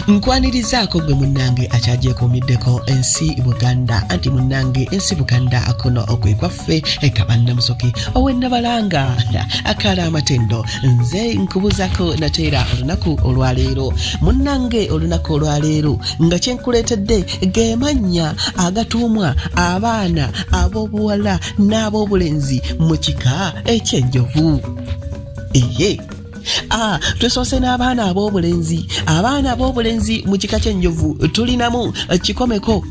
Nkwanirizaako gwe munnange akyagyekuumiddeko ensi Buganda anti munnange ensi Buganda akono okwekwaffe ekabanna musoke owennabalanga akala amatendo nze nkubuzako nateera olunaku olwaleero munnange olunaku olwaleero nga kyenkuleetedde ge mannya agatuumwa abaana ab'obuwala n'ab'obulenzi mu kika eky'Enjovu. Twesoose n'abaana ab'obulenzi mu kika ky'Enjovu tulinamu Kikomeko,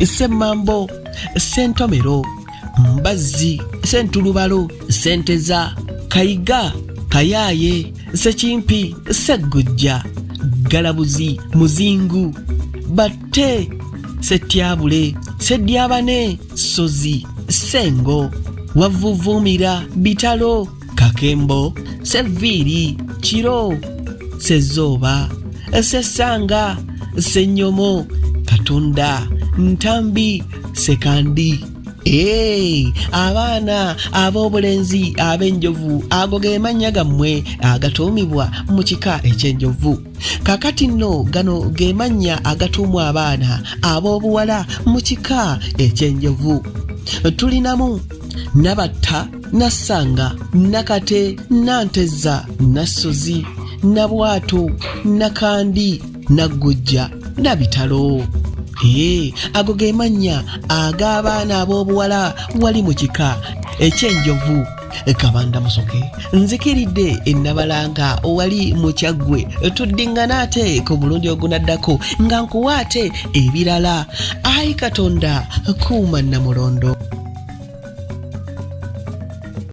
Ssemambo, Ssentomero, Mbazzi, Ssentulubalo, Ssenteza, Kayiga, Kayaaye, Ssekimpi, Sseggujja, Galabuzi, Muzingu, Batte, Ssetyabule, Ssedyabane, Sozi, Ssengo, Wavuvuumira, Bitalo, Kakembo, Sseviiri, Kiro, Ssezzooba, Ssessanga, Ssenyomo, Katunda, Ntambi, Sekandi. Abaana ab'obulenzi ab'Enjovu ago ge mannya gammwe agatuumibwa mu kika eky'Enjovu. Kakati nno gano ge mannya agatuumwa abaana ab'obuwala mu kika eky'Enjovu. Tulinamu Nabatta, Nassanga, Nakate, Nanteza, Nassozi, Nabwato, Nakandi, Naggujja, Nabitalo. Ago ge mannya ag'abaana ab'obuwala wali mu kika eky'Enjovu. Kabanda musoke nzikiridde ennabalanga wali mu Kyaggwe tuddingana ate ku mulundi ogunaddako nga nkuwaate ebirala. Ayi Katonda kuuma Namulondo.